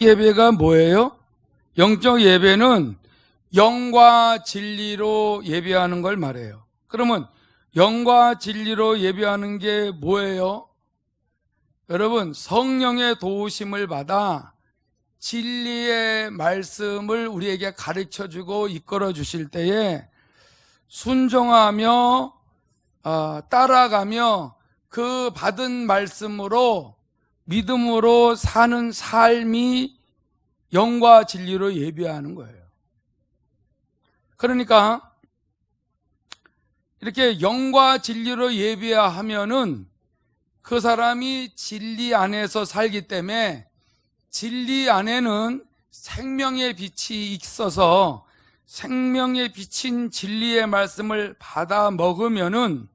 예배가 뭐예요? 영적 예배는 영과 진리로 예배하는 걸 말해요. 그러면 영과 진리로 예배하는 게 뭐예요? 여러분, 성령의 도우심을 받아 진리의 말씀을 우리에게 가르쳐주고 이끌어 주실 때에 순종하며 따라가며 그 받은 말씀으로 믿음으로 사는 삶이 영과 진리로 예배하는 거예요. 그러니까 이렇게 영과 진리로 예배하면은 그 사람이 진리 안에서 살기 때문에 진리 안에는 생명의 빛이 있어서 생명의 빛인 진리의 말씀을 받아 먹으면은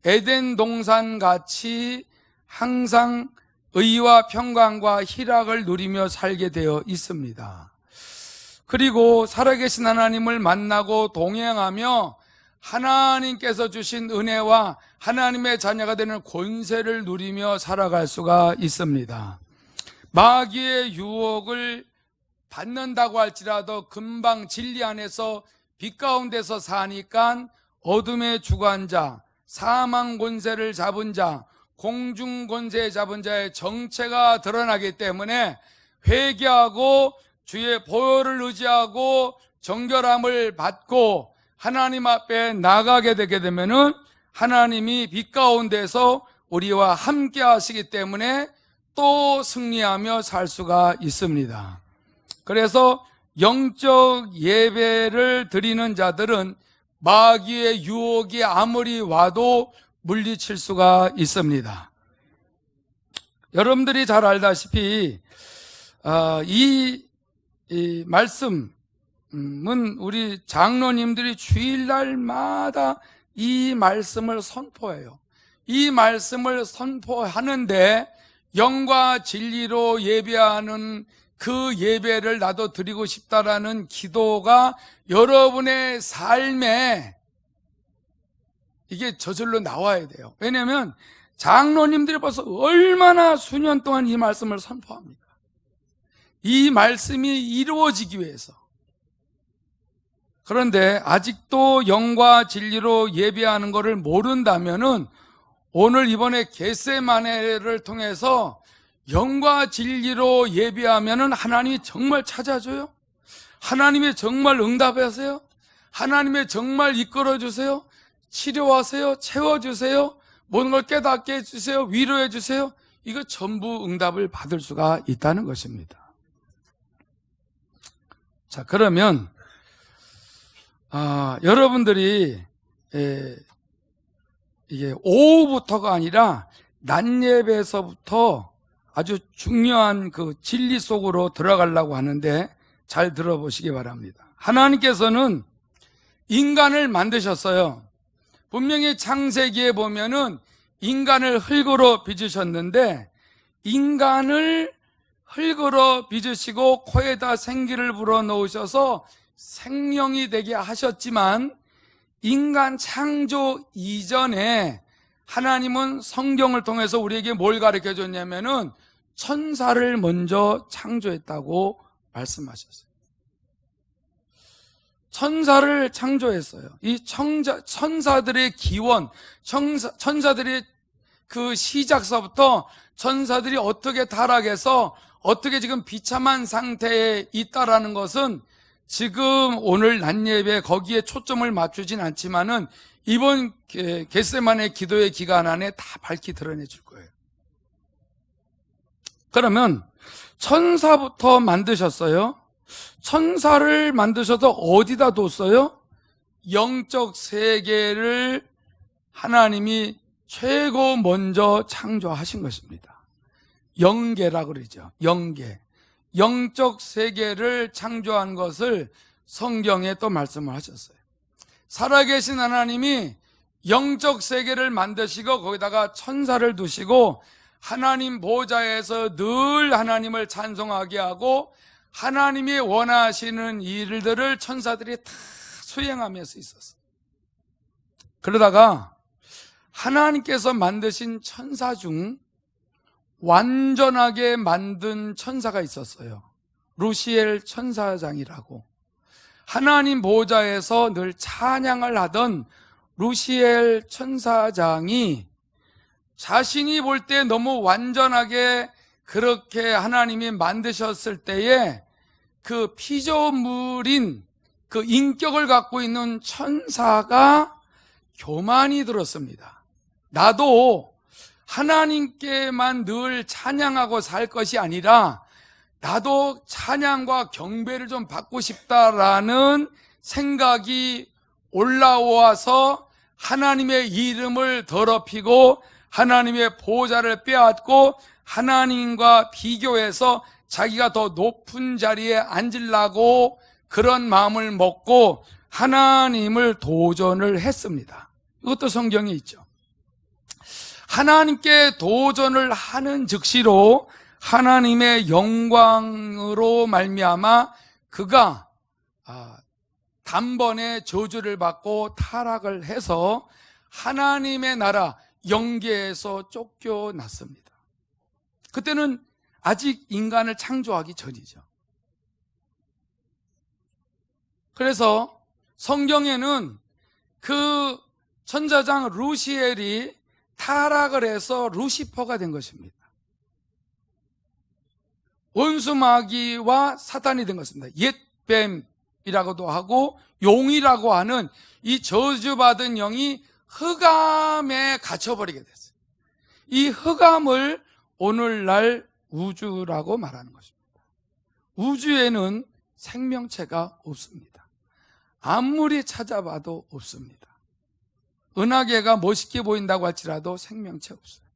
에덴 동산 같이 항상 의와 평강과 희락을 누리며 살게 되어 있습니다. 그리고 살아계신 하나님을 만나고 동행하며 하나님께서 주신 은혜와 하나님의 자녀가 되는 권세를 누리며 살아갈 수가 있습니다. 마귀의 유혹을 받는다고 할지라도 금방 진리 안에서 빛 가운데서 사니까 어둠의 주관자, 사망 권세를 잡은 자, 공중 권세 잡은 자의 정체가 드러나기 때문에 회개하고 주의 보혈을 의지하고 정결함을 받고 하나님 앞에 나가게 되게 되면은 하나님이 빛 가운데서 우리와 함께 하시기 때문에 또 승리하며 살 수가 있습니다. 그래서 영적 예배를 드리는 자들은 마귀의 유혹이 아무리 와도 물리칠 수가 있습니다. 여러분들이 잘 알다시피 이 말씀은 우리 장로님들이 주일날마다 이 말씀을 선포해요. 이 말씀을 선포하는데 영과 진리로 예배하는 그 예배를 나도 드리고 싶다라는 기도가 여러분의 삶에 이게 저절로 나와야 돼요. 왜냐하면 장로님들이 벌써 얼마나 수년 동안 이 말씀을 선포합니까? 이 말씀이 이루어지기 위해서. 그런데 아직도 영과 진리로 예배하는 것을 모른다면은 오늘 이번에 겟세마네를 통해서 영과 진리로 예배하면은 하나님이 정말 찾아줘요? 하나님이 정말 응답하세요? 하나님이 정말 이끌어주세요? 치료하세요? 채워주세요? 모든 걸 깨닫게 해주세요? 위로해주세요? 이거 전부 응답을 받을 수가 있다는 것입니다. 자, 그러면 여러분들이 이게 오후부터가 아니라 낮 예배에서부터 아주 중요한 그 진리 속으로 들어가려고 하는데 잘 들어보시기 바랍니다. 하나님께서는 인간을 만드셨어요. 분명히 창세기에 보면은 인간을 흙으로 빚으셨는데 인간을 흙으로 빚으시고 코에다 생기를 불어넣으셔서 생명이 되게 하셨지만 인간 창조 이전에 하나님은 성경을 통해서 우리에게 뭘 가르쳐 줬냐면은 천사를 먼저 창조했다고 말씀하셨어요. 천사를 창조했어요. 이 천사들의 기원, 천사들의 그 시작서부터 천사들이 어떻게 타락해서 어떻게 지금 비참한 상태에 있다라는 것은 지금 오늘 낮 예배 거기에 초점을 맞추진 않지만은 이번 겟세마네 기도의 기간 안에 다 밝히 드러내 줄 거예요. 그러면 천사부터 만드셨어요. 천사를 만드셔서 어디다 뒀어요? 영적 세계를 하나님이 최고 먼저 창조하신 것입니다. 영계라고 그러죠. 영계. 영적 세계를 창조한 것을 성경에 또 말씀을 하셨어요. 살아계신 하나님이 영적 세계를 만드시고 거기다가 천사를 두시고 하나님 보좌에서 늘 하나님을 찬송하게 하고 하나님이 원하시는 일들을 천사들이 다 수행하면서 있었어요. 그러다가 하나님께서 만드신 천사 중 완전하게 만든 천사가 있었어요. 루시엘 천사장이라고. 하나님 보좌에서 늘 찬양을 하던 루시엘 천사장이 자신이 볼 때 너무 완전하게 그렇게 하나님이 만드셨을 때에 그 피조물인 그 인격을 갖고 있는 천사가 교만이 들었습니다. 나도 하나님께만 늘 찬양하고 살 것이 아니라 나도 찬양과 경배를 좀 받고 싶다라는 생각이 올라와서 하나님의 이름을 더럽히고 하나님의 보좌를 빼앗고 하나님과 비교해서 자기가 더 높은 자리에 앉으려고 그런 마음을 먹고 하나님을 도전을 했습니다. 이것도 성경에 있죠. 하나님께 도전을 하는 즉시로 하나님의 영광으로 말미암아 그가 단번에 저주를 받고 타락을 해서 하나님의 나라 영계에서 쫓겨났습니다. 그때는 아직 인간을 창조하기 전이죠. 그래서 성경에는 그 천사장 루시엘이 타락을 해서 루시퍼가 된 것입니다. 원수마귀와 사탄이 된 것입니다. 옛뱀이라고도 하고 용이라고 하는 이 저주받은 영이 흑암에 갇혀버리게 됐어요. 이 흑암을 오늘날 우주라고 말하는 것입니다. 우주에는 생명체가 없습니다. 아무리 찾아봐도 없습니다. 은하계가 멋있게 보인다고 할지라도 생명체 없어요.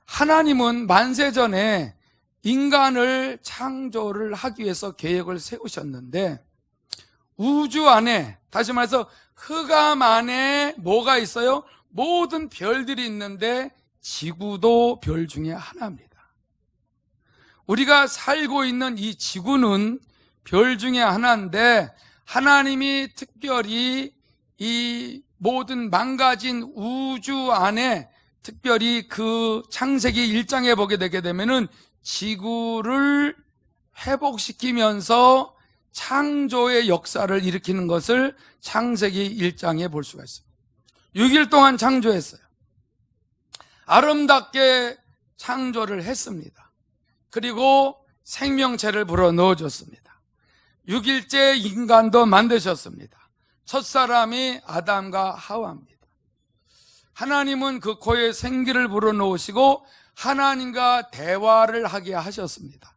하나님은 만세전에 인간을 창조를 하기 위해서 계획을 세우셨는데 우주 안에, 다시 말해서 흑암 안에 뭐가 있어요? 모든 별들이 있는데 지구도 별 중에 하나입니다. 우리가 살고 있는 이 지구는 별 중에 하나인데 하나님이 특별히 이 모든 망가진 우주 안에 특별히 그 창세기 1장에 보게 되게 되면은 지구를 회복시키면서 창조의 역사를 일으키는 것을 창세기 1장에 볼 수가 있습니다. 6일 동안 창조했어요. 아름답게 창조를 했습니다. 그리고 생명체를 불어넣어줬습니다. 6일째 인간도 만드셨습니다. 첫사람이 아담과 하와입니다. 하나님은 그 코에 생기를 불어넣으시고 하나님과 대화를 하게 하셨습니다.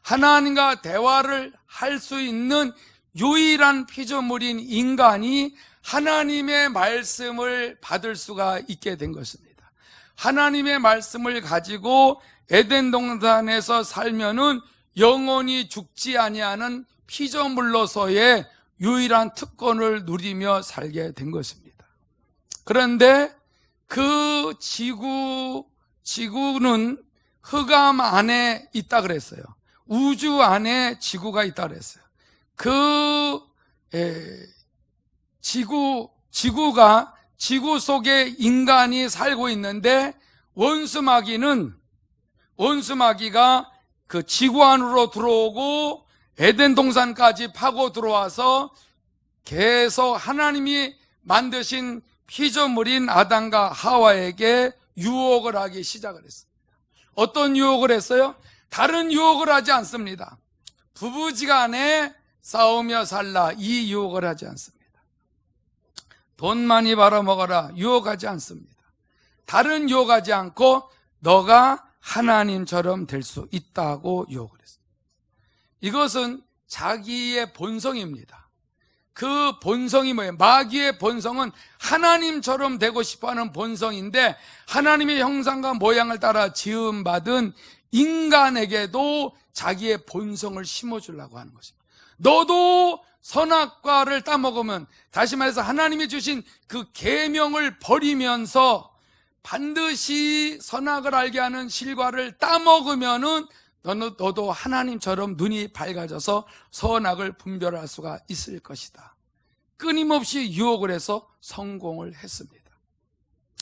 하나님과 대화를 할 수 있는 유일한 피조물인 인간이 하나님의 말씀을 받을 수가 있게 된 것입니다. 하나님의 말씀을 가지고 에덴 동산에서 살면은 영원히 죽지 아니하는 피조물로서의 유일한 특권을 누리며 살게 된 것입니다. 그런데 그 지구는 흑암 안에 있다 그랬어요. 우주 안에 지구가 있다 그랬어요. 지구가 지구 속에 인간이 살고 있는데 원수마귀가 그 지구 안으로 들어오고 에덴 동산까지 파고 들어와서 계속 하나님이 만드신 피조물인 아담과 하와에게 유혹을 하기 시작을 했습니다. 어떤 유혹을 했어요? 다른 유혹을 하지 않습니다. 부부지간에 싸우며 살라, 이 유혹을 하지 않습니다. 돈 많이 벌어먹어라, 유혹하지 않습니다. 다른 유혹하지 않고 너가 하나님처럼 될 수 있다고 유혹을 했습니다. 이것은 자기의 본성입니다. 그 본성이 뭐예요? 마귀의 본성은 하나님처럼 되고 싶어하는 본성인데 하나님의 형상과 모양을 따라 지음받은 인간에게도 자기의 본성을 심어주려고 하는 것입니다. 너도 선악과를 따먹으면, 다시 말해서 하나님이 주신 그 계명을 버리면서 반드시 선악을 알게 하는 실과를 따먹으면은 너도 하나님처럼 눈이 밝아져서 선악을 분별할 수가 있을 것이다. 끊임없이 유혹을 해서 성공을 했습니다.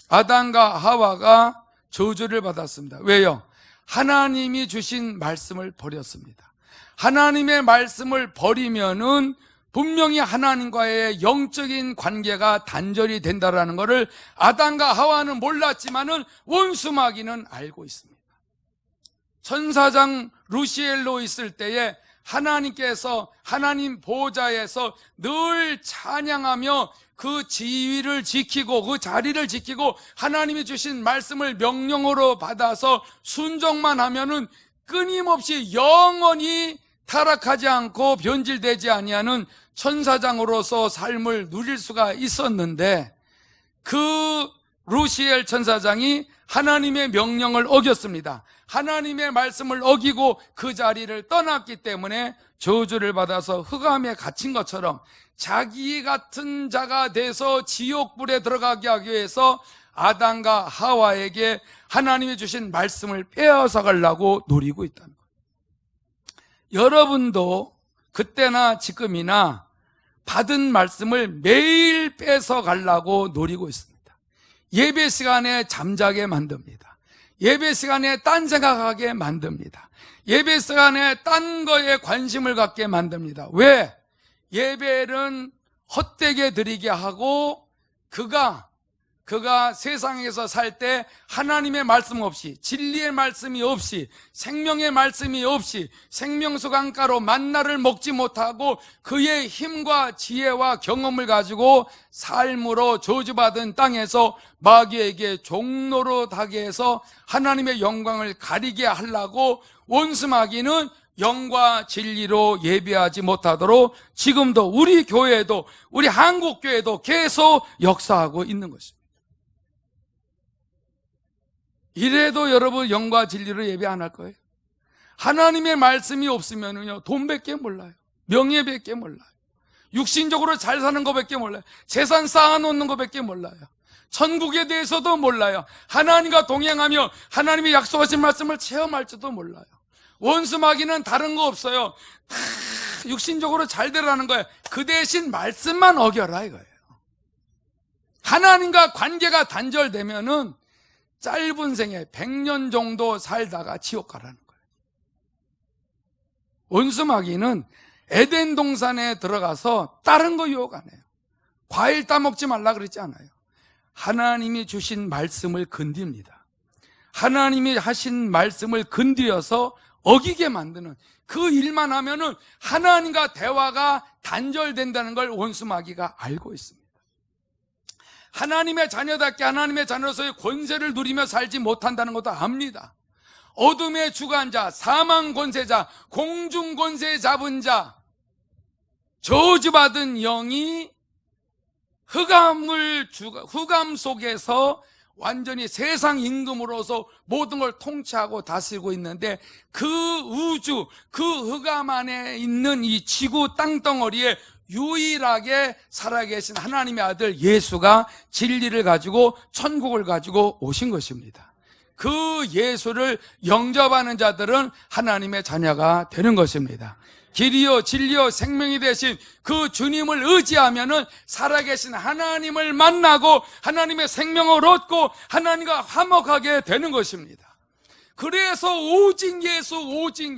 아담과 하와가 저주를 받았습니다. 왜요? 하나님이 주신 말씀을 버렸습니다. 하나님의 말씀을 버리면은 분명히 하나님과의 영적인 관계가 단절이 된다라는 것을 아담과 하와는 몰랐지만은 원수마귀는 알고 있습니다. 천사장 루시엘로 있을 때에 하나님께서 하나님 보좌에서 늘 찬양하며 그 지위를 지키고 그 자리를 지키고 하나님이 주신 말씀을 명령으로 받아서 순종만 하면은 끊임없이 영원히 타락하지 않고 변질되지 아니하는 천사장으로서 삶을 누릴 수가 있었는데, 그 루시엘 천사장이 하나님의 명령을 어겼습니다. 하나님의 말씀을 어기고 그 자리를 떠났기 때문에 저주를 받아서 흑암에 갇힌 것처럼 자기 같은 자가 돼서 지옥불에 들어가게 하기 위해서 아담과 하와에게 하나님이 주신 말씀을 빼앗아 가려고 노리고 있다는 거예요. 여러분도 그때나 지금이나 받은 말씀을 매일 뺏어 가려고 노리고 있습니다. 예배 시간에 잠자게 만듭니다. 예배 시간에 딴 생각하게 만듭니다. 예배 시간에 딴 거에 관심을 갖게 만듭니다. 왜? 예배는 헛되게 드리게 하고 그가 세상에서 살 때 하나님의 말씀 없이, 진리의 말씀이 없이, 생명의 말씀이 없이 생명수 강가로 만나를 먹지 못하고 그의 힘과 지혜와 경험을 가지고 삶으로 저주받은 땅에서 마귀에게 종노릇하게 해서 하나님의 영광을 가리게 하려고 원수 마귀는 영과 진리로 예배하지 못하도록 지금도 우리 교회도, 우리 한국 교회도 계속 역사하고 있는 것입니다. 이래도 여러분 영과 진리로 예배 안 할 거예요? 하나님의 말씀이 없으면요 돈밖에 몰라요. 명예밖에 몰라요. 육신적으로 잘 사는 것밖에 몰라요. 재산 쌓아놓는 것밖에 몰라요. 천국에 대해서도 몰라요. 하나님과 동행하며 하나님이 약속하신 말씀을 체험할지도 몰라요. 원수 마귀는 다른 거 없어요. 다 육신적으로 잘 되라는 거예요. 그 대신 말씀만 어겨라 이거예요. 하나님과 관계가 단절되면은 짧은 생에 100년 정도 살다가 지옥 가라는 거예요. 원수 마귀는 에덴 동산에 들어가서 다른 거 유혹 안 해요. 과일 따먹지 말라 그러지 않아요. 하나님이 주신 말씀을 건듭니다. 하나님이 하신 말씀을 건드려서 어기게 만드는 그 일만 하면은 하나님과 대화가 단절된다는 걸 원수 마귀가 알고 있습니다. 하나님의 자녀답게 하나님의 자녀로서의 권세를 누리며 살지 못한다는 것도 압니다. 어둠의 주관자, 사망 권세자, 공중 권세 잡은 자, 저주받은 영이 흑암 속에서 완전히 세상 임금으로서 모든 걸 통치하고 다스리고 있는데, 그 우주, 그 흑암 안에 있는 이 지구 땅덩어리에 유일하게 살아계신 하나님의 아들 예수가 진리를 가지고 천국을 가지고 오신 것입니다. 그 예수를 영접하는 자들은 하나님의 자녀가 되는 것입니다. 길이요 진리요 생명이 되신 그 주님을 의지하면은 살아계신 하나님을 만나고 하나님의 생명을 얻고 하나님과 화목하게 되는 것입니다. 그래서 오직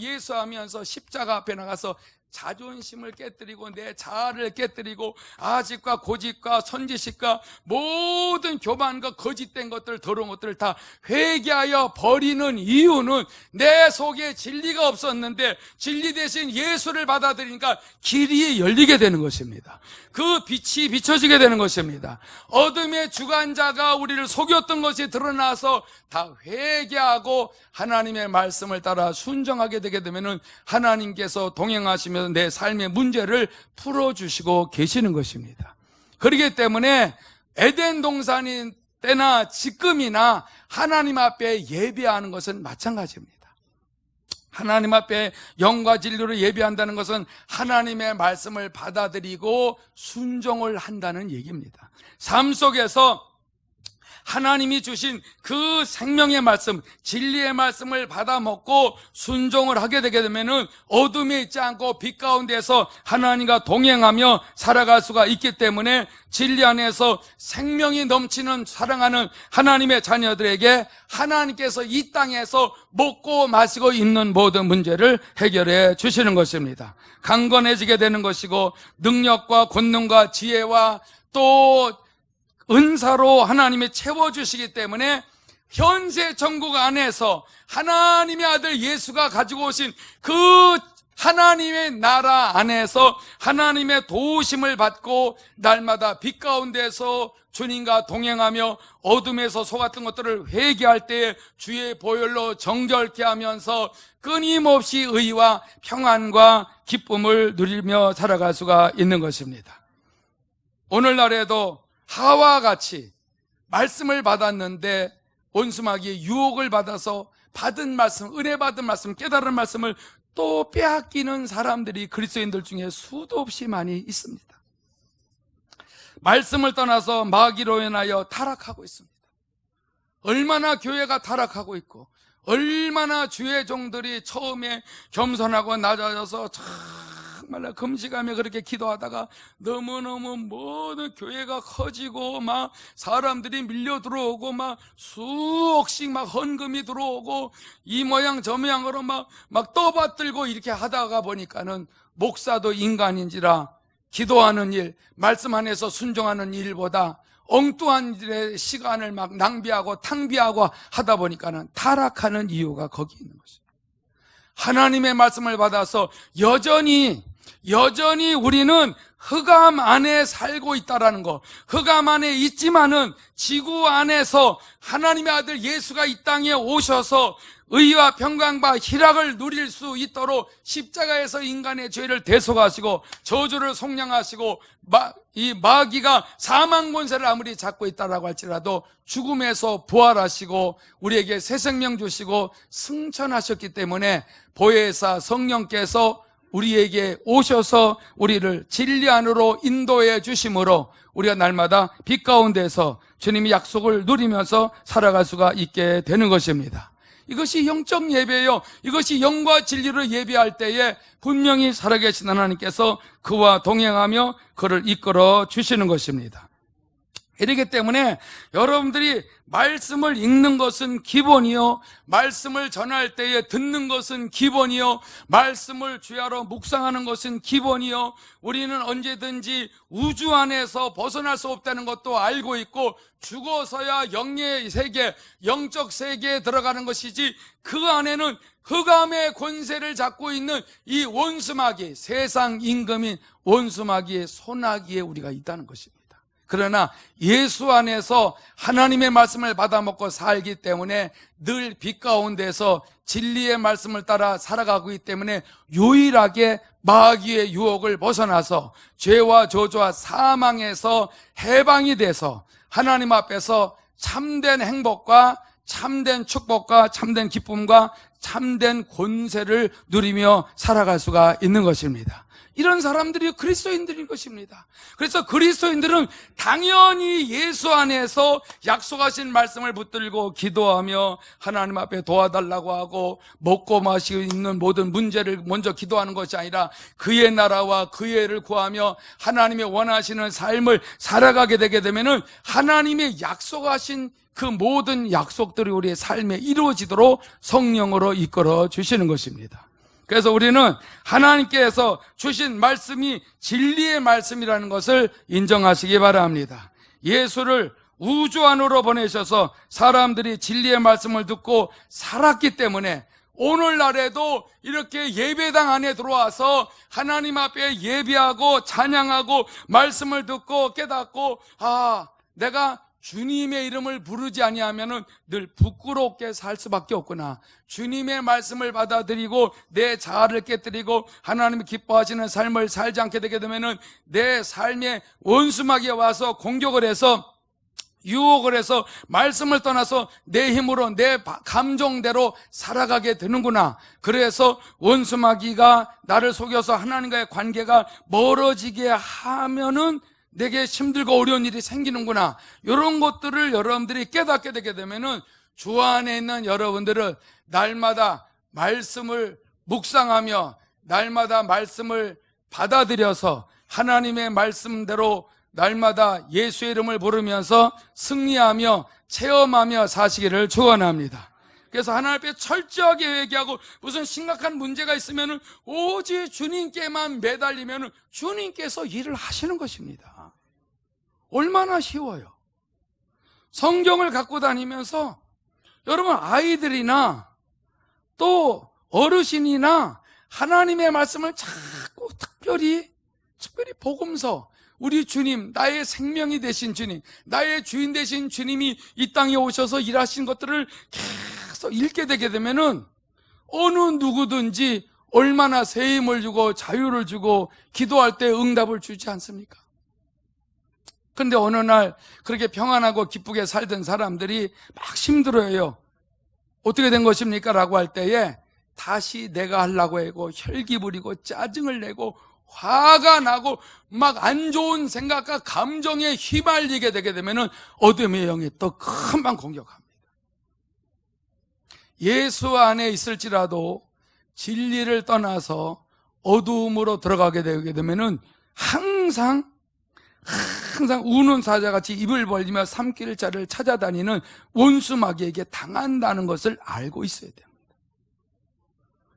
예수 하면서 십자가 앞에 나가서 자존심을 깨뜨리고 내 자아를 깨뜨리고 아집과 고집과 선지식과 모든 교만과 거짓된 것들, 더러운 것들을 다 회개하여 버리는 이유는 내 속에 진리가 없었는데 진리 대신 예수를 받아들이니까 길이 열리게 되는 것입니다. 그 빛이 비춰지게 되는 것입니다. 어둠의 주관자가 우리를 속였던 것이 드러나서 다 회개하고 하나님의 말씀을 따라 순종하게 되게 되면은 하나님께서 동행하시면서 내 삶의 문제를 풀어주시고 계시는 것입니다. 그렇기 때문에 에덴 동산인 때나 지금이나 하나님 앞에 예배하는 것은 마찬가지입니다. 하나님 앞에 영과 진리로 예배한다는 것은 하나님의 말씀을 받아들이고 순종을 한다는 얘기입니다. 삶 속에서 하나님이 주신 그 생명의 말씀, 진리의 말씀을 받아 먹고 순종을 하게 되게 되면은 어둠에 있지 않고 빛 가운데서 하나님과 동행하며 살아갈 수가 있기 때문에 진리 안에서 생명이 넘치는 사랑하는 하나님의 자녀들에게 하나님께서 이 땅에서 먹고 마시고 있는 모든 문제를 해결해 주시는 것입니다. 강건해지게 되는 것이고, 능력과 권능과 지혜와 또 은사로 하나님이 채워주시기 때문에 현세 천국 안에서 하나님의 아들 예수가 가지고 오신 그 하나님의 나라 안에서 하나님의 도우심을 받고 날마다 빛 가운데서 주님과 동행하며 어둠에서 속았던 것들을 회개할 때에 주의 보혈로 정결케 하면서 끊임없이 의와 평안과 기쁨을 누리며 살아갈 수가 있는 것입니다. 오늘날에도 하와와 같이 말씀을 받았는데 원수마귀의 유혹을 받아서 받은 말씀, 은혜 받은 말씀, 깨달은 말씀을 또 빼앗기는 사람들이 그리스도인들 중에 수도 없이 많이 있습니다. 말씀을 떠나서 마귀로 인하여 타락하고 있습니다. 얼마나 교회가 타락하고 있고, 얼마나 주의 종들이 처음에 겸손하고 낮아져서 정말 금식하며 그렇게 기도하다가 너무너무 모든 교회가 커지고 막 사람들이 밀려 들어오고 막 수억씩 막 헌금이 들어오고 이 모양 저 모양으로 막 떠받들고 이렇게 하다가 보니까는 목사도 인간인지라 기도하는 일, 말씀 안에서 순종하는 일보다 엉뚱한 일에 시간을 막 낭비하고 탕비하고 하다 보니까는 타락하는 이유가 거기 있는 것입니다. 하나님의 말씀을 받아서 여전히 우리는 흑암 안에 살고 있다라는 거, 흑암 안에 있지만은 지구 안에서 하나님의 아들 예수가 이 땅에 오셔서 의와 평강과 희락을 누릴 수 있도록 십자가에서 인간의 죄를 대속하시고 저주를 속량하시고 이 마귀가 사망 권세를 아무리 잡고 있다라고 할지라도 죽음에서 부활하시고 우리에게 새 생명 주시고 승천하셨기 때문에 보혜사 성령께서 우리에게 오셔서 우리를 진리 안으로 인도해 주심으로 우리가 날마다 빛 가운데서 주님의 약속을 누리면서 살아갈 수가 있게 되는 것입니다. 이것이 영적 예배예요. 이것이 영과 진리로 예배할 때에 분명히 살아계신 하나님께서 그와 동행하며 그를 이끌어 주시는 것입니다. 이렇기 때문에 여러분들이 말씀을 읽는 것은 기본이요, 말씀을 전할 때에 듣는 것은 기본이요, 말씀을 주야로 묵상하는 것은 기본이요, 우리는 언제든지 우주 안에서 벗어날 수 없다는 것도 알고 있고 죽어서야 영의 세계, 영적 세계에 들어가는 것이지 그 안에는 흑암의 권세를 잡고 있는 이 원수마귀, 세상 임금인 원수마귀의 손아귀에 우리가 있다는 것입니다. 그러나 예수 안에서 하나님의 말씀을 받아먹고 살기 때문에 늘 빛 가운데서 진리의 말씀을 따라 살아가고 있기 때문에 유일하게 마귀의 유혹을 벗어나서 죄와 저주와 사망에서 해방이 돼서 하나님 앞에서 참된 행복과 참된 축복과 참된 기쁨과 참된 권세를 누리며 살아갈 수가 있는 것입니다. 이런 사람들이 그리스도인들인 것입니다. 그래서 그리스도인들은 당연히 예수 안에서 약속하신 말씀을 붙들고 기도하며 하나님 앞에 도와달라고 하고 먹고 마시고 있는 모든 문제를 먼저 기도하는 것이 아니라 그의 나라와 그의 의를 구하며 하나님의 원하시는 삶을 살아가게 되게 되면은 하나님의 약속하신 그 모든 약속들이 우리의 삶에 이루어지도록 성령으로 이끌어 주시는 것입니다. 그래서 우리는 하나님께서 주신 말씀이 진리의 말씀이라는 것을 인정하시기 바랍니다. 예수를 우주 안으로 보내셔서 사람들이 진리의 말씀을 듣고 살았기 때문에 오늘날에도 이렇게 예배당 안에 들어와서 하나님 앞에 예배하고 찬양하고 말씀을 듣고 깨닫고 내가 주님의 이름을 부르지 아니하면은 늘 부끄럽게 살 수밖에 없구나. 주님의 말씀을 받아들이고 내 자아를 깨뜨리고 하나님이 기뻐하시는 삶을 살지 않게 되게 되면은 내 삶에 원수마귀가 와서 공격을 해서 유혹을 해서 말씀을 떠나서 내 힘으로 내 감정대로 살아가게 되는구나. 그래서 원수마귀가 나를 속여서 하나님과의 관계가 멀어지게 하면은 내게 힘들고 어려운 일이 생기는구나. 이런 것들을 여러분들이 깨닫게 되게 되면은 주 안에 있는 여러분들은 날마다 말씀을 묵상하며 날마다 말씀을 받아들여서 하나님의 말씀대로 날마다 예수의 이름을 부르면서 승리하며 체험하며 사시기를 축원합니다. 그래서 하나님 앞에 철저하게 회개하고 무슨 심각한 문제가 있으면 오직 주님께만 매달리면 주님께서 일을 하시는 것입니다. 얼마나 쉬워요. 성경을 갖고 다니면서 여러분 아이들이나 또 어르신이나 하나님의 말씀을 자꾸 특별히 복음서, 우리 주님, 나의 생명이 되신 주님, 나의 주인 되신 주님이 이 땅에 오셔서 일하신 것들을 계속 읽게 되게 되면은 어느 누구든지 얼마나 새 힘을 주고 자유를 주고 기도할 때 응답을 주지 않습니까? 근데 어느 날 그렇게 평안하고 기쁘게 살던 사람들이 막 힘들어해요. 어떻게 된 것입니까? 라고 할 때에 다시 내가 하려고 하고 혈기 부리고 짜증을 내고 화가 나고 막 안 좋은 생각과 감정에 휘말리게 되게 되면은 어둠의 영이 또 금방 공격합니다. 예수 안에 있을지라도 진리를 떠나서 어두움으로 들어가게 되게 되면은 항상 우는 사자같이 입을 벌리며 삼킬 자를 찾아다니는 원수 마귀에게 당한다는 것을 알고 있어야 됩니다.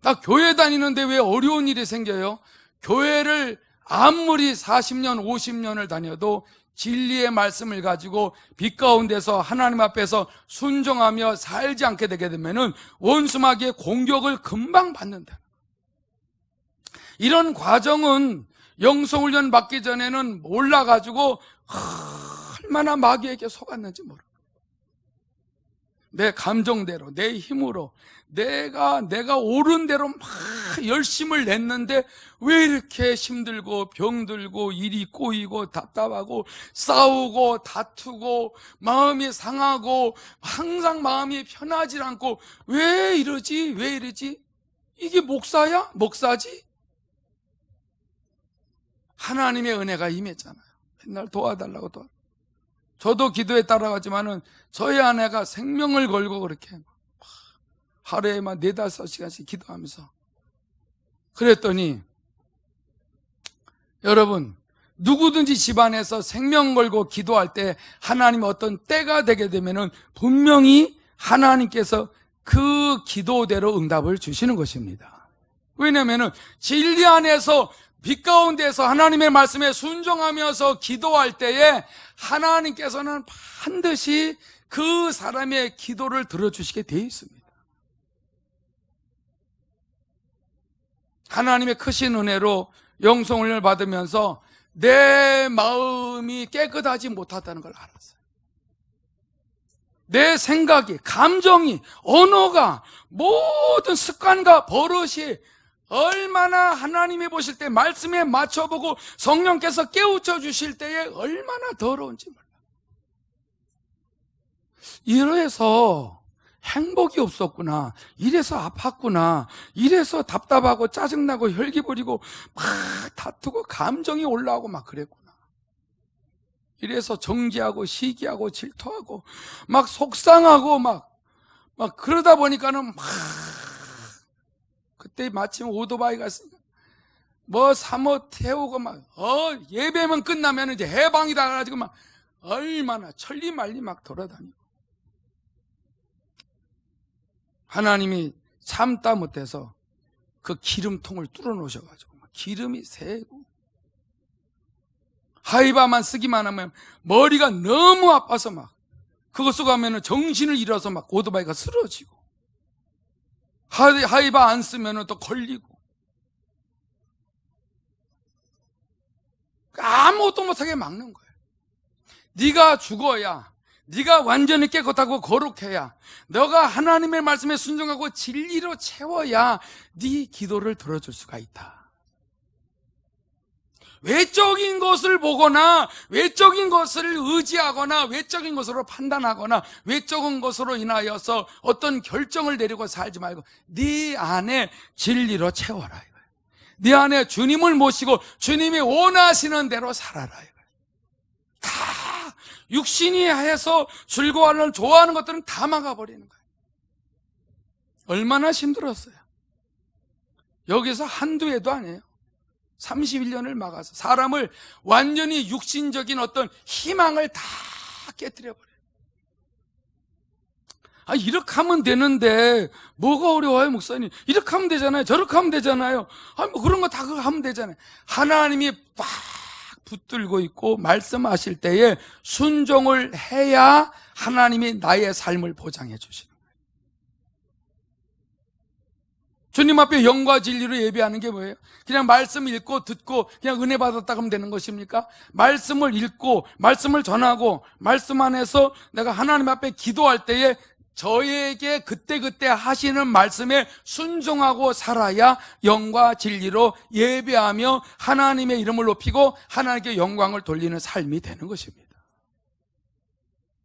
나 교회 다니는데 왜 어려운 일이 생겨요? 교회를 아무리 40년, 50년을 다녀도 진리의 말씀을 가지고 빛 가운데서 하나님 앞에서 순종하며 살지 않게 되게 되면은 원수 마귀의 공격을 금방 받는다. 이런 과정은 영성훈련 받기 전에는 몰라가지고 얼마나 마귀에게 속았는지 모릅니다. 내 감정대로, 내 힘으로 내가 옳은 대로 막 열심을 냈는데 왜 이렇게 힘들고 병들고 일이 꼬이고 답답하고 싸우고 다투고 마음이 상하고 항상 마음이 편하지 않고 왜 이러지? 왜 이러지? 이게 목사야? 목사지? 하나님의 은혜가 임했잖아요. 맨날 도와달라고 저도 기도에 따라가지만은 저희 아내가 생명을 걸고 그렇게 하루에만 4-5시간씩 기도하면서 그랬더니 여러분 누구든지 집안에서 생명 걸고 기도할 때 하나님 어떤 때가 되게 되면은 분명히 하나님께서 그 기도대로 응답을 주시는 것입니다. 왜냐면은 진리 안에서 빛 가운데서 하나님의 말씀에 순종하면서 기도할 때에 하나님께서는 반드시 그 사람의 기도를 들어주시게 되어 있습니다. 하나님의 크신 은혜로 영성을 받으면서 내 마음이 깨끗하지 못하다는 걸 알았어요. 내 생각이, 감정이, 언어가, 모든 습관과 버릇이 얼마나 하나님이 보실 때 말씀에 맞춰보고 성령께서 깨우쳐 주실 때에 얼마나 더러운지 몰라요. 이래서 행복이 없었구나, 이래서 아팠구나, 이래서 답답하고 짜증나고 혈기 부리고 막 다투고 감정이 올라오고 막 그랬구나. 이래서 정죄하고 시기하고 질투하고 막 속상하고 막 그러다 보니까는 막 그때 마침 오토바이가 뭐 사모 태우고 예배만 끝나면 이제 해방이다 가지고 막 얼마나 천리말리 막 돌아다니고 하나님이 참다 못해서 그 기름통을 뚫어 놓으셔가지고 기름이 새고 하이바만 쓰기만 하면 머리가 너무 아파서 막 그거 쓰고 하면 정신을 잃어서 막 오토바이가 쓰러지고 하이바 안 쓰면 또 걸리고 아무것도 못하게 막는 거예요. 네가 죽어야, 네가 완전히 깨끗하고 거룩해야, 너가 하나님의 말씀에 순종하고 진리로 채워야 네 기도를 들어줄 수가 있다. 외적인 것을 보거나 외적인 것을 의지하거나 외적인 것으로 판단하거나 외적인 것으로 인하여서 어떤 결정을 내리고 살지 말고 네 안에 진리로 채워라 이거예요. 네 안에 주님을 모시고 주님이 원하시는 대로 살아라 이거예요. 육신이 해서 즐거워하는 좋아하는 것들은 다 막아버리는 거예요. 얼마나 힘들었어요. 여기서 한두 해도 아니에요. 31년을 막아서 사람을 완전히 육신적인 어떤 희망을 다 깨뜨려버려요. 이렇게 하면 되는데 뭐가 어려워요, 목사님? 이렇게 하면 되잖아요. 저렇게 하면 되잖아요. 뭐 그런 거 다 하면 되잖아요. 하나님이 막 붙들고 있고 말씀하실 때에 순종을 해야 하나님이 나의 삶을 보장해 주시는 거예요. 주님 앞에 영과 진리로 예배하는 게 뭐예요? 그냥 말씀 읽고 듣고 그냥 은혜 받았다 하면 되는 것입니까? 말씀을 읽고 말씀을 전하고 말씀 안에서 내가 하나님 앞에 기도할 때에 저에게 그때그때 하시는 말씀에 순종하고 살아야 영과 진리로 예배하며 하나님의 이름을 높이고 하나님께 영광을 돌리는 삶이 되는 것입니다.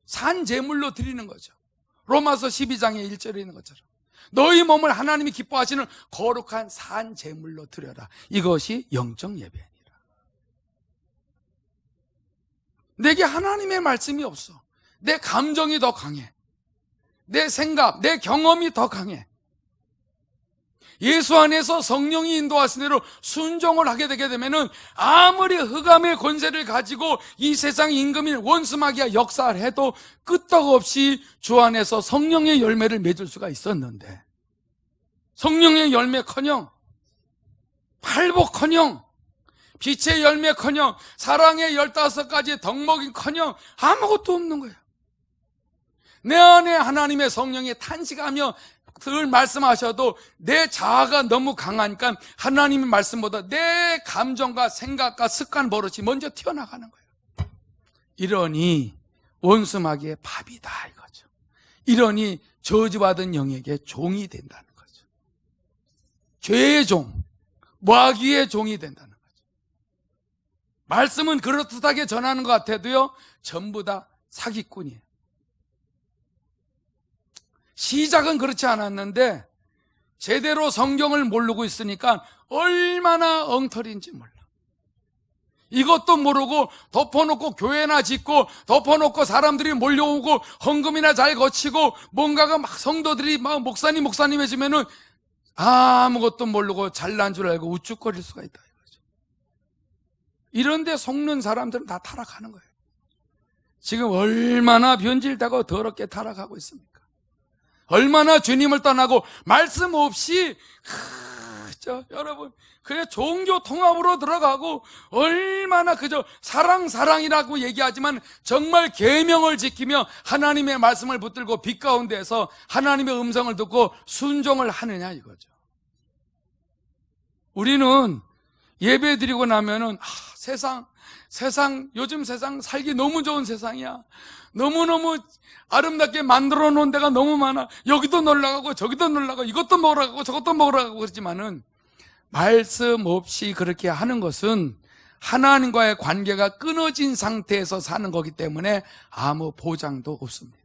산 제물로 드리는 거죠. 로마서 12장의 1절에 있는 것처럼 너희 몸을 하나님이 기뻐하시는 거룩한 산 제물로 드려라. 이것이 영적 예배니라. 내게 하나님의 말씀이 없어. 내 감정이 더 강해. 내 생각, 내 경험이 더 강해. 예수 안에서 성령이 인도하신 대로 순종을 하게 되게 되면은 아무리 흑암의 권세를 가지고 이 세상 임금인 원수마귀가 역사를 해도 끄떡없이 주 안에서 성령의 열매를 맺을 수가 있었는데, 성령의 열매커녕 팔복커녕 빛의 열매커녕 사랑의 15가지 덕목이커녕 아무것도 없는 거예요. 내 안에 하나님의 성령이 탄식하며 늘 말씀하셔도 내 자아가 너무 강하니까 하나님의 말씀보다 내 감정과 생각과 습관 버릇이 먼저 튀어나가는 거예요. 이러니 원수마귀의 밥이다 이거죠. 이러니 저주받은 영에게 종이 된다는 거죠. 죄의 종, 마귀의 종이 된다는 거죠. 말씀은 그렇듯하게 전하는 것 같아도요, 전부 다 사기꾼이에요. 시작은 그렇지 않았는데 제대로 성경을 모르고 있으니까 얼마나 엉터리인지 몰라. 이것도 모르고 덮어놓고 교회나 짓고 덮어놓고 사람들이 몰려오고 헌금이나 잘 거치고 뭔가가 막 성도들이 막 목사님 해주면은 아무것도 모르고 잘난 줄 알고 우쭐거릴 수가 있다 이거죠. 이런데 속는 사람들은 다 타락하는 거예요. 지금 얼마나 변질되고 더럽게 타락하고 있습니까? 얼마나 주님을 떠나고 말씀 없이 여러분 그래 종교 통합으로 들어가고 얼마나 그저 사랑이라고 얘기하지만 정말 계명을 지키며 하나님의 말씀을 붙들고 빛 가운데에서 하나님의 음성을 듣고 순종을 하느냐 이거죠. 우리는 예배 드리고 나면은 요즘 세상 살기 너무 좋은 세상이야. 너무너무 아름답게 만들어 놓은 데가 너무 많아. 여기도 놀러 가고 저기도 놀러 가고 이것도 먹으러 가고 저것도 먹으러 가고 그렇지만은 말씀 없이 그렇게 하는 것은 하나님과의 관계가 끊어진 상태에서 사는 거기 때문에 아무 보장도 없습니다.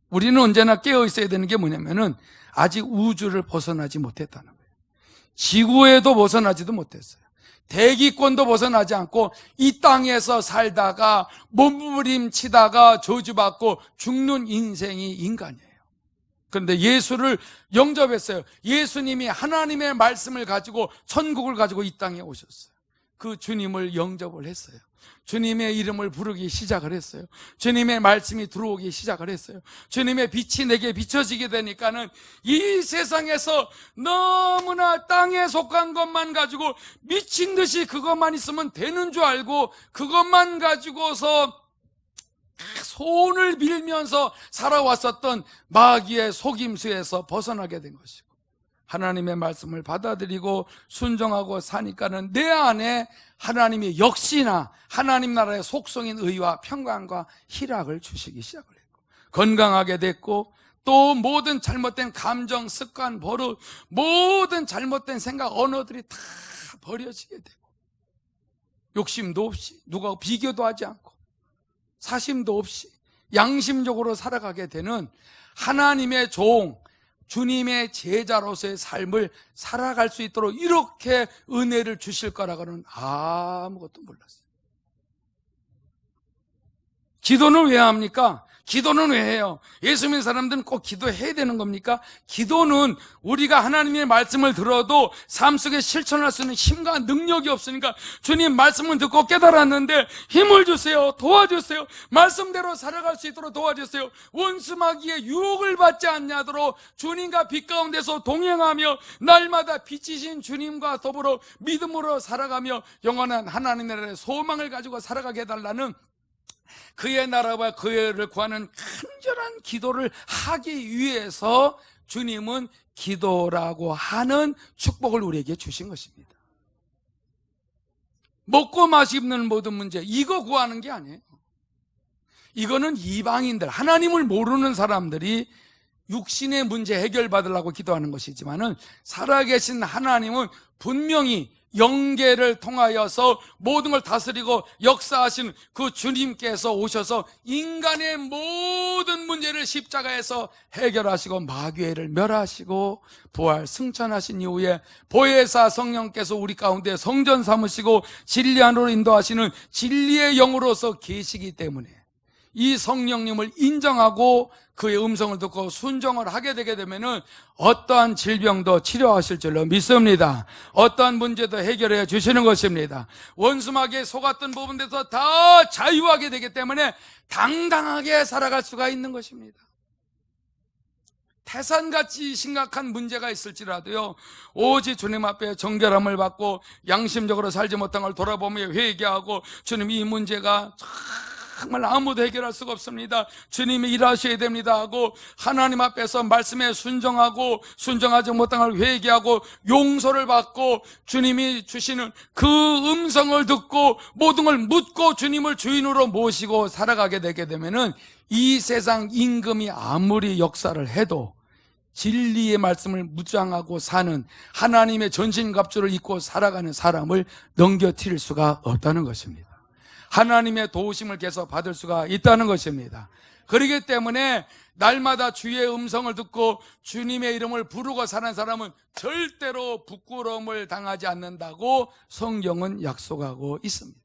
우리는 언제나 깨어 있어야 되는 게 뭐냐면은 아직 우주를 벗어나지 못했다는 거예요. 지구에도 벗어나지도 못했어요. 대기권도 벗어나지 않고 이 땅에서 살다가 몸부림치다가 저주받고 죽는 인생이 인간이에요. 그런데 예수를 영접했어요. 예수님이 하나님의 말씀을 가지고 천국을 가지고 이 땅에 오셨어요. 그 주님을 영접을 했어요. 주님의 이름을 부르기 시작을 했어요. 주님의 말씀이 들어오기 시작을 했어요. 주님의 빛이 내게 비춰지게 되니까는 이 세상에서 너무나 땅에 속한 것만 가지고 미친 듯이 그것만 있으면 되는 줄 알고 그것만 가지고서 손을 빌면서 살아왔었던 마귀의 속임수에서 벗어나게 된 것이고, 하나님의 말씀을 받아들이고 순종하고 사니까는 내 안에 하나님이 역시나 하나님 나라의 속성인 의와 평강과 희락을 주시기 시작을 했고, 건강하게 됐고, 또 모든 잘못된 감정, 습관, 버릇, 모든 잘못된 생각, 언어들이 다 버려지게 되고, 욕심도 없이 누가 비교도 하지 않고 사심도 없이 양심적으로 살아가게 되는 하나님의 종, 주님의 제자로서의 삶을 살아갈 수 있도록 이렇게 은혜를 주실 거라고는 아무것도 몰랐어요. 기도는 왜 합니까? 기도는 왜 해요? 예수 믿는 사람들은 꼭 기도해야 되는 겁니까? 기도는 우리가 하나님의 말씀을 들어도 삶 속에 실천할 수 있는 힘과 능력이 없으니까 주님 말씀을 듣고 깨달았는데 힘을 주세요. 도와주세요. 말씀대로 살아갈 수 있도록 도와주세요. 원수 마귀의 유혹을 받지 않냐도록 주님과 빛 가운데서 동행하며 날마다 빛이신 주님과 더불어 믿음으로 살아가며 영원한 하나님의 나라의 소망을 가지고 살아가게 해달라는 그의 나라와 그의를 구하는 간절한 기도를 하기 위해서 주님은 기도라고 하는 축복을 우리에게 주신 것입니다. 먹고 마시는 모든 문제, 이거 구하는 게 아니에요. 이거는 이방인들, 하나님을 모르는 사람들이 육신의 문제 해결받으려고 기도하는 것이지만은 살아계신 하나님은 분명히 영계를 통하여서 모든 걸 다스리고 역사하신 그 주님께서 오셔서 인간의 모든 문제를 십자가에서 해결하시고 마귀를 멸하시고 부활 승천하신 이후에 보혜사 성령께서 우리 가운데 성전 삼으시고 진리 안으로 인도하시는 진리의 영으로서 계시기 때문에 이 성령님을 인정하고 그의 음성을 듣고 순종을 하게 되게 되면은 어떠한 질병도 치료하실 줄로 믿습니다. 어떠한 문제도 해결해 주시는 것입니다. 원수마귀에 속았던 부분에서 다 자유하게 되기 때문에 당당하게 살아갈 수가 있는 것입니다. 태산같이 심각한 문제가 있을지라도요, 오직 주님 앞에 정결함을 받고 양심적으로 살지 못한 걸 돌아보며 회개하고 주님 이 문제가 정말 아무도 해결할 수가 없습니다. 주님이 일하셔야 됩니다 하고 하나님 앞에서 말씀에 순종하고 순종하지 못한 걸 회개하고 용서를 받고 주님이 주시는 그 음성을 듣고 모든 걸 묻고 주님을 주인으로 모시고 살아가게 되게 되면은 이 세상 임금이 아무리 역사를 해도 진리의 말씀을 묵상하고 사는 하나님의 전신갑주를 입고 살아가는 사람을 넘겨뜨릴 수가 없다는 것입니다. 하나님의 도우심을 계속 받을 수가 있다는 것입니다. 그렇기 때문에 날마다 주의 음성을 듣고 주님의 이름을 부르고 사는 사람은 절대로 부끄러움을 당하지 않는다고 성경은 약속하고 있습니다.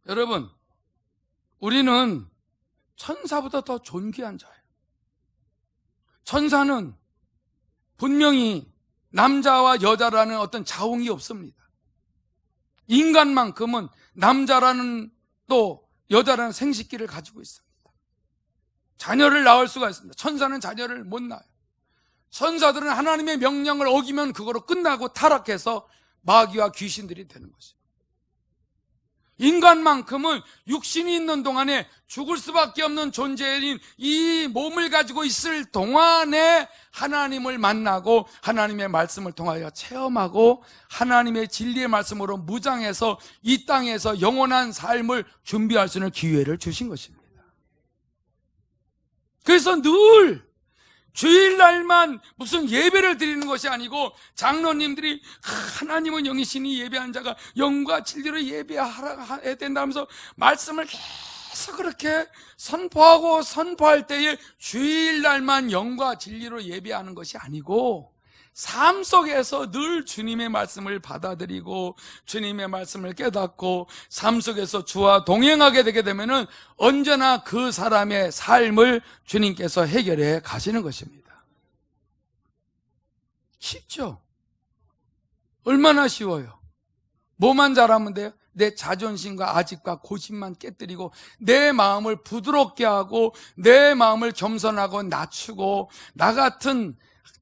여러분, 우리는 천사보다 더 존귀한 자예요. 천사는 분명히 남자와 여자라는 어떤 자웅이 없습니다. 인간만큼은 남자라는 또 여자라는 생식기를 가지고 있습니다. 자녀를 낳을 수가 있습니다. 천사는 자녀를 못 낳아요. 천사들은 하나님의 명령을 어기면 그거로 끝나고 타락해서 마귀와 귀신들이 되는 것입니다. 인간만큼은 육신이 있는 동안에 죽을 수밖에 없는 존재인 이 몸을 가지고 있을 동안에 하나님을 만나고 하나님의 말씀을 통하여 체험하고 하나님의 진리의 말씀으로 무장해서 이 땅에서 영원한 삶을 준비할 수 있는 기회를 주신 것입니다. 그래서 늘 주일날만 무슨 예배를 드리는 것이 아니고 장로님들이 하나님은 영이시니 예배한 자가 영과 진리로 예배해야 된다면서 말씀을 계속 그렇게 선포하고 선포할 때에 주일날만 영과 진리로 예배하는 것이 아니고 삶 속에서 늘 주님의 말씀을 받아들이고 주님의 말씀을 깨닫고 삶 속에서 주와 동행하게 되게 되면은 언제나 그 사람의 삶을 주님께서 해결해 가시는 것입니다. 쉽죠? 얼마나 쉬워요? 뭐만 잘하면 돼요? 내 자존심과 아집과 고집만 깨뜨리고 내 마음을 부드럽게 하고 내 마음을 겸손하고 낮추고 나 같은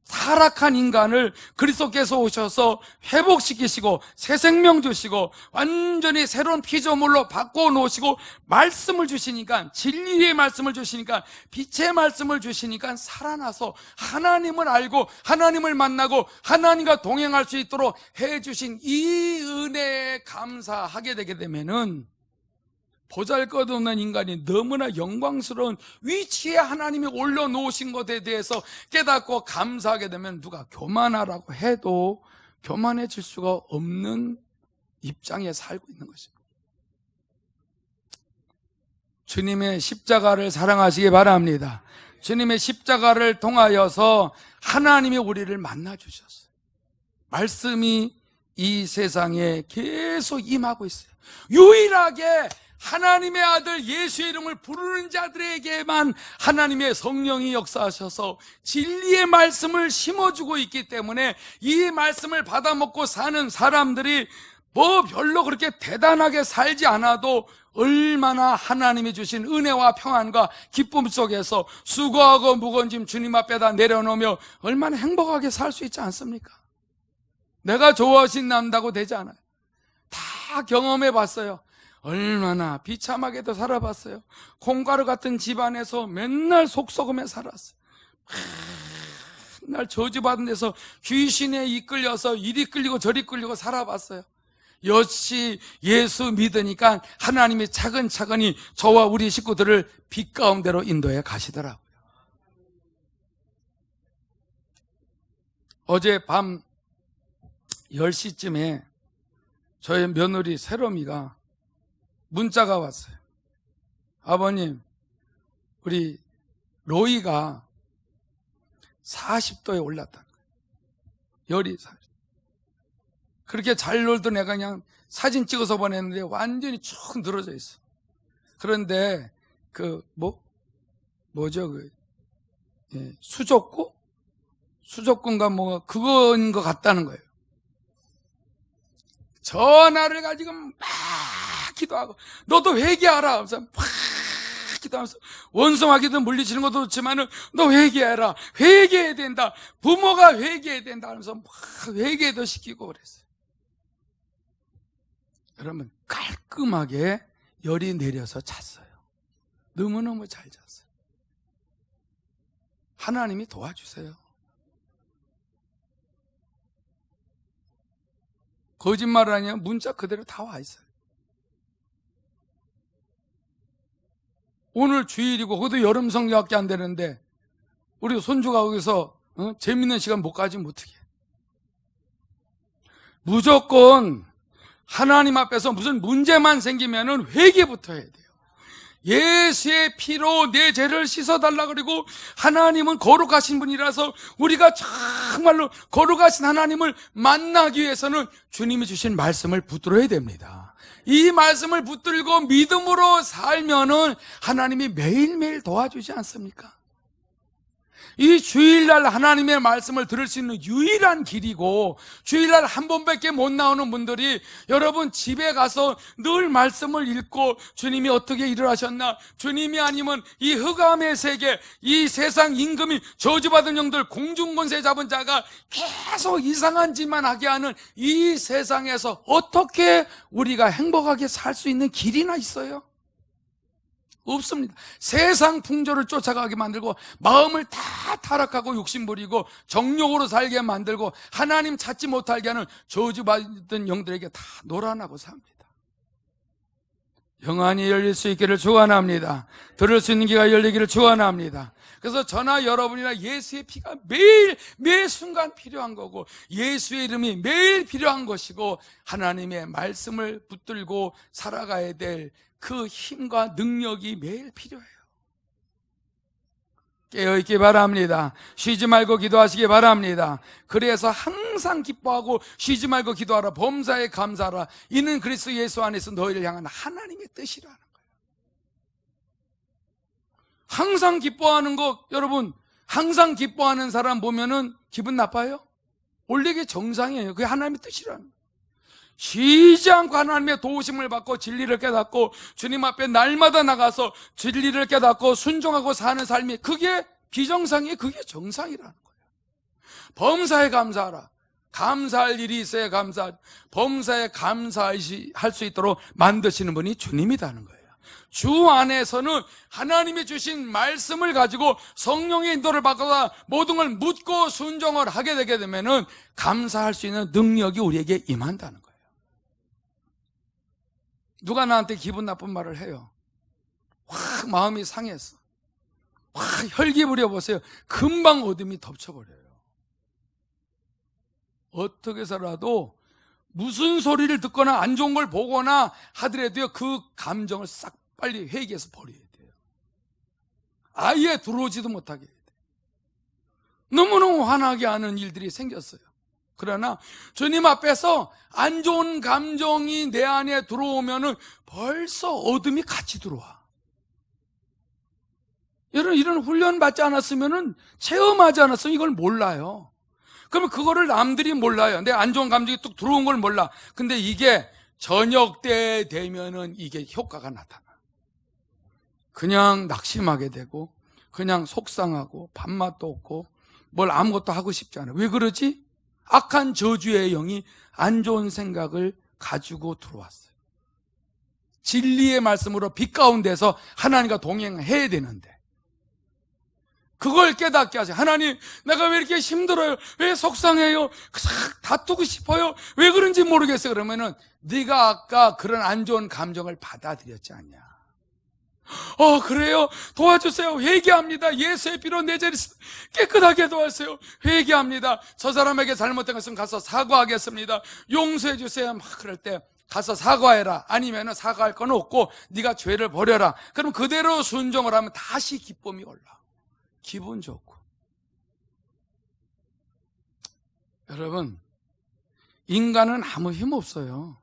타락한 인간을 그리스도께서 오셔서 회복시키시고 새 생명 주시고 완전히 새로운 피조물로 바꿔놓으시고 말씀을 주시니까 진리의 말씀을 주시니까 빛의 말씀을 주시니까 살아나서 하나님을 알고 하나님을 만나고 하나님과 동행할 수 있도록 해주신 이 은혜에 감사하게 되게 되면은 보잘것없는 인간이 너무나 영광스러운 위치에 하나님이 올려놓으신 것에 대해서 깨닫고 감사하게 되면 누가 교만하라고 해도 교만해질 수가 없는 입장에 살고 있는 것입니다. 주님의 십자가를 사랑하시기 바랍니다. 주님의 십자가를 통하여서 하나님이 우리를 만나주셨어요. 말씀이 이 세상에 계속 임하고 있어요. 유일하게 하나님의 아들 예수의 이름을 부르는 자들에게만 하나님의 성령이 역사하셔서 진리의 말씀을 심어주고 있기 때문에 이 말씀을 받아먹고 사는 사람들이 뭐 별로 그렇게 대단하게 살지 않아도 얼마나 하나님이 주신 은혜와 평안과 기쁨 속에서 수고하고 무거운 짐 주님 앞에다 내려놓으며 얼마나 행복하게 살 수 있지 않습니까? 내가 좋아하신다고 되지 않아요. 다 경험해 봤어요. 얼마나 비참하게도 살아봤어요. 콩가루 같은 집안에서 맨날 속썩으며 살았어요. 맨날 저주받은 데서 귀신에 이끌려서 이리 끌리고 저리 끌리고 살아봤어요. 역시 예수 믿으니까 하나님이 차근차근히 저와 우리 식구들을 빛 가운데로 인도해 가시더라고요. 어제 밤 10시쯤에 저의 며느리 새롬이가 문자가 왔어요. 아버님, 우리 로이가 40도에 올랐다는 거예요. 열이 40도. 그렇게 잘 놀던 애가 그냥 사진 찍어서 보냈는데 완전히 쭉 늘어져 있어. 그런데 수족구? 수족구인가 그거인 것 같다는 거예요. 전화를 가지고 막 기도하고 너도 회개하라. 그래서 막 기도하면서 원수마귀도 물리치는 것도 좋지만은 너 회개해라. 회개해야 된다. 부모가 회개해야 된다 하면서 막 회개도 시키고 그랬어요. 여러분 깔끔하게 열이 내려서 잤어요. 너무너무 잘 잤어요. 하나님이 도와주세요. 거짓말 아니야. 문자 그대로 다 와 있어요. 오늘 주일이고 거기도 여름 성경밖에 안 되는데 우리 손주가 거기서 재밌는 시간 못 가지면 어떡해. 무조건 하나님 앞에서 무슨 문제만 생기면은 회개부터 해야 돼요. 예수의 피로 내 죄를 씻어달라 그리고 하나님은 거룩하신 분이라서 우리가 정말로 거룩하신 하나님을 만나기 위해서는 주님이 주신 말씀을 붙들어야 됩니다. 이 말씀을 붙들고 믿음으로 살면은 하나님이 매일매일 도와주지 않습니까? 이 주일날 하나님의 말씀을 들을 수 있는 유일한 길이고 주일날 한 번밖에 못 나오는 분들이 여러분 집에 가서 늘 말씀을 읽고 주님이 어떻게 일을 하셨나, 주님이 아니면 이 흑암의 세계, 이 세상 임금이 저주받은 영들 공중권세 잡은 자가 계속 이상한 짓만 하게 하는 이 세상에서 어떻게 우리가 행복하게 살 수 있는 길이나 있어요? 없습니다. 세상 풍조를 쫓아가게 만들고 마음을 다 타락하고 욕심부리고 정욕으로 살게 만들고 하나님 찾지 못하게 하는 저주받은 영들에게 다 노란하고 삽니다. 영안이 열릴 수 있기를 축원합니다. 들을 수 있는 귀가 열리기를 축원합니다. 그래서 저나 여러분이나 예수의 피가 매일 매 순간 필요한 거고 예수의 이름이 매일 필요한 것이고 하나님의 말씀을 붙들고 살아가야 될 그 힘과 능력이 매일 필요해요. 깨어있기 바랍니다. 쉬지 말고 기도하시기 바랍니다. 그래서 항상 기뻐하고 쉬지 말고 기도하라. 범사에 감사하라. 이는 그리스도 예수 안에서 너희를 향한 하나님의 뜻이라는 거예요. 항상 기뻐하는 거, 여러분 항상 기뻐하는 사람 보면은 기분 나빠요? 원래 그게 정상이에요. 그게 하나님의 뜻이라는 거예요. 쉬지 않고 하나님의 도우심을 받고 진리를 깨닫고 주님 앞에 날마다 나가서 진리를 깨닫고 순종하고 사는 삶이 그게 비정상이에요. 그게 정상이라는 거예요. 범사에 감사하라. 감사할 일이 있어야 범사에 감사할 수 있도록 만드시는 분이 주님이라는 거예요. 주 안에서는 하나님이 주신 말씀을 가지고 성령의 인도를 받거나 모든 걸 묻고 순종을 하게 되게 되면은 감사할 수 있는 능력이 우리에게 임한다는 거예요. 누가 나한테 기분 나쁜 말을 해요. 확 마음이 상했어. 확 혈기 부려보세요. 금방 어둠이 덮쳐버려요. 어떻게 해서라도 무슨 소리를 듣거나 안 좋은 걸 보거나 하더라도요, 그 감정을 싹 빨리 회개해서 버려야 돼요. 아예 들어오지도 못하게 해야 돼요. 너무너무 화나게 하는 일들이 생겼어요. 그러나 주님 앞에서 안 좋은 감정이 내 안에 들어오면은 벌써 어둠이 같이 들어와. 이런 훈련 받지 않았으면은, 체험하지 않았으면 이걸 몰라요. 그러면 그거를 남들이 몰라요. 내 안 좋은 감정이 뚝 들어온 걸 몰라. 근데 이게 저녁 때 되면은 이게 효과가 나타나. 그냥 낙심하게 되고, 그냥 속상하고, 밥맛도 없고, 뭘 아무것도 하고 싶지 않아. 왜 그러지? 악한 저주의 영이 안 좋은 생각을 가지고 들어왔어요. 진리의 말씀으로 빛 가운데서 하나님과 동행해야 되는데, 그걸 깨닫게 하세요. 하나님, 내가 왜 이렇게 힘들어요? 왜 속상해요? 싹 다투고 싶어요? 왜 그런지 모르겠어요. 그러면은 네가 아까 그런 안 좋은 감정을 받아들였지 않냐? 그래요? 도와주세요. 회개합니다. 예수의 피로 내 죄를 깨끗하게 도와주세요. 회개합니다. 저 사람에게 잘못된 것은 가서 사과하겠습니다. 용서해 주세요. 막 그럴 때 가서 사과해라. 아니면 사과할 건 없고 네가 죄를 버려라. 그럼 그대로 순종을 하면 다시 기쁨이 올라. 기분 좋고. 여러분, 인간은 아무 힘 없어요.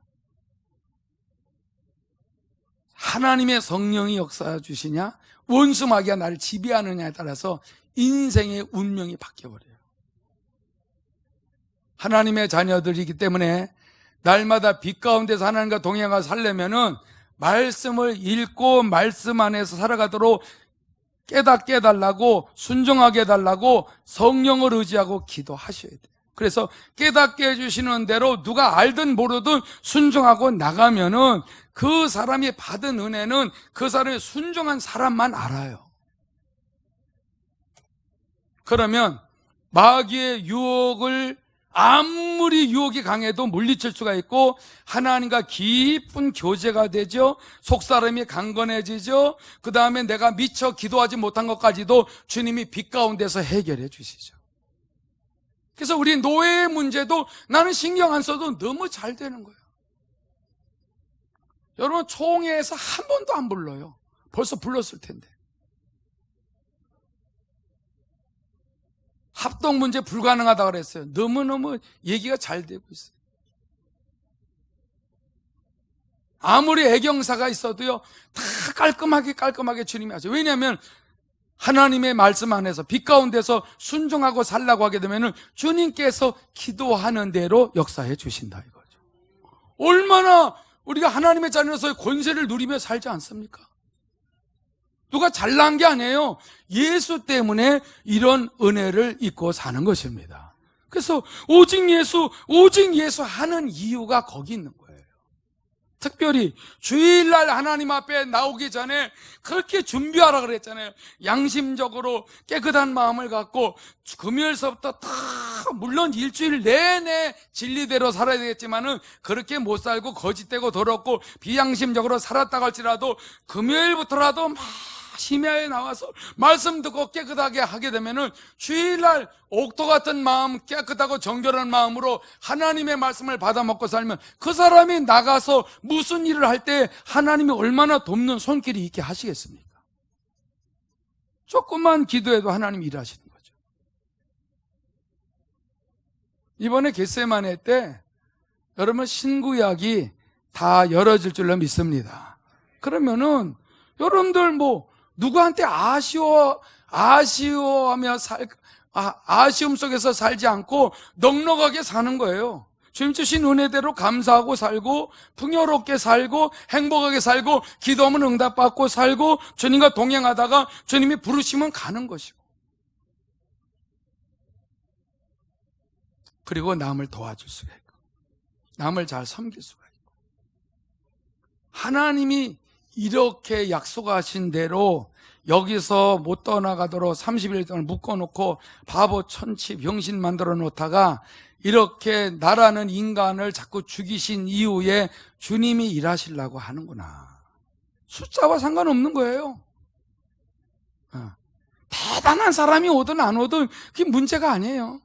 하나님의 성령이 역사해 주시냐, 원수 마귀가 나를 지배하느냐에 따라서 인생의 운명이 바뀌어버려요. 하나님의 자녀들이기 때문에 날마다 빛 가운데서 하나님과 동행하고 살려면은 말씀을 읽고 말씀 안에서 살아가도록 깨닫게 해달라고, 순종하게 해달라고 성령을 의지하고 기도하셔야 돼요. 그래서 깨닫게 해주시는 대로 누가 알든 모르든 순종하고 나가면은 그 사람이 받은 은혜는 그 사람이 순종한 사람만 알아요. 그러면 마귀의 유혹을 아무리 유혹이 강해도 물리칠 수가 있고, 하나님과 깊은 교제가 되죠. 속사람이 강건해지죠. 그 다음에 내가 미처 기도하지 못한 것까지도 주님이 빛 가운데서 해결해 주시죠. 그래서 우리 노예의 문제도 나는 신경 안 써도 너무 잘 되는 거예요. 여러분, 총회에서 한 번도 안 불러요. 벌써 불렀을 텐데. 합동 문제 불가능하다고 그랬어요. 너무너무 얘기가 잘 되고 있어요. 아무리 애경사가 있어도요, 다 깔끔하게 주님이 하죠. 왜냐하면 하나님의 말씀 안에서 빛 가운데서 순종하고 살라고 하게 되면 주님께서 기도하는 대로 역사해 주신다 이거죠. 얼마나 우리가 하나님의 자녀로서의 권세를 누리며 살지 않습니까? 누가 잘난 게 아니에요. 예수 때문에 이런 은혜를 입고 사는 것입니다. 그래서 오직 예수 하는 이유가 거기 있는 거예요. 특별히 주일날 하나님 앞에 나오기 전에 그렇게 준비하라 그랬잖아요. 양심적으로 깨끗한 마음을 갖고 금요일서부터 다, 물론 일주일 내내 진리대로 살아야 되겠지만은 그렇게 못 살고 거짓되고 더럽고 비양심적으로 살았다고 할지라도 금요일부터라도 막 심야에 나와서 말씀 듣고 깨끗하게 하게 되면은 주일날 옥토 같은 마음, 깨끗하고 정결한 마음으로 하나님의 말씀을 받아 먹고 살면 그 사람이 나가서 무슨 일을 할 때 하나님이 얼마나 돕는 손길이 있게 하시겠습니까? 조금만 기도해도 하나님이 일하시는 거죠. 이번에 겟세마네 때 여러분 신구약이 다 열어질 줄로 믿습니다. 그러면은 여러분들 누구한테 아쉬워하며 아쉬움 속에서 살지 않고 넉넉하게 사는 거예요. 주님 주신 은혜대로 감사하고 살고, 풍요롭게 살고, 행복하게 살고, 기도하면 응답받고 살고, 주님과 동행하다가 주님이 부르시면 가는 것이고, 그리고 남을 도와줄 수가 있고, 남을 잘 섬길 수가 있고, 하나님이 이렇게 약속하신 대로 여기서 못 떠나가도록 30일 동안 묶어놓고 바보 천치 병신 만들어 놓다가 이렇게 나라는 인간을 자꾸 죽이신 이후에 주님이 일하시려고 하는구나. 숫자와 상관없는 거예요. 대단한 사람이 오든 안 오든 그게 문제가 아니에요.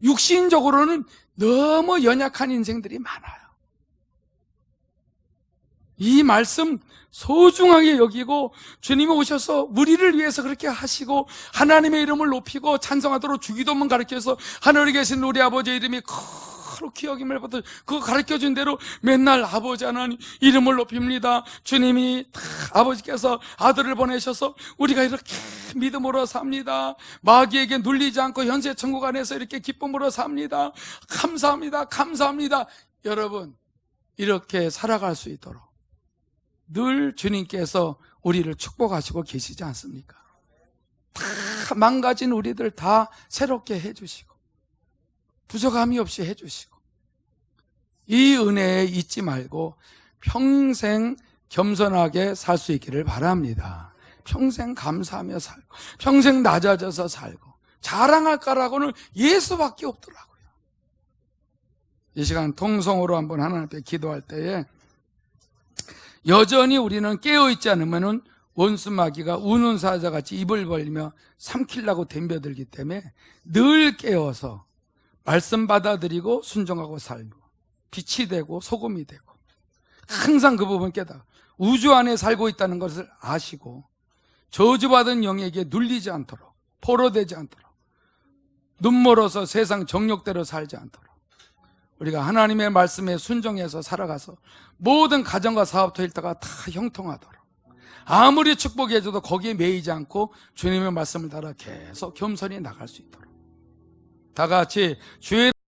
육신적으로는 너무 연약한 인생들이 많아요. 이 말씀 소중하게 여기고 주님이 오셔서 우리를 위해서 그렇게 하시고 하나님의 이름을 높이고 찬송하도록 주기도문 가르쳐서 하늘에 계신 우리 아버지의 이름이 거룩히 여김을 받아 그거 가르쳐준 대로 맨날 아버지 하나님 이름을 높입니다. 주님이 다 아버지께서 아들을 보내셔서 우리가 이렇게 믿음으로 삽니다. 마귀에게 눌리지 않고 현세 천국 안에서 이렇게 기쁨으로 삽니다. 감사합니다. 감사합니다. 여러분, 이렇게 살아갈 수 있도록 늘 주님께서 우리를 축복하시고 계시지 않습니까? 다 망가진 우리들 다 새롭게 해주시고 부족함이 없이 해주시고 이 은혜에 잊지 말고 평생 겸손하게 살 수 있기를 바랍니다. 평생 감사하며 살고 평생 낮아져서 살고 자랑할 거라고는 예수밖에 없더라고요. 이 시간 통성으로 한번 하나님 앞에 기도할 때에 여전히 우리는 깨어있지 않으면 원수 마귀가 우는 사자같이 입을 벌리며 삼키려고 덤벼들기 때문에 늘 깨어서 말씀 받아들이고 순종하고 살고 빛이 되고 소금이 되고 항상 그 부분 깨달아 우주 안에 살고 있다는 것을 아시고 저주받은 영에게 눌리지 않도록 포로되지 않도록 눈멀어서 세상 정욕대로 살지 않도록 우리가 하나님의 말씀에 순종해서 살아가서 모든 가정과 사업터 일터가 다 형통하도록 아무리 축복해 줘도 거기에 매이지 않고 주님의 말씀을 따라 계속 겸손히 나갈 수 있도록 다 같이 주의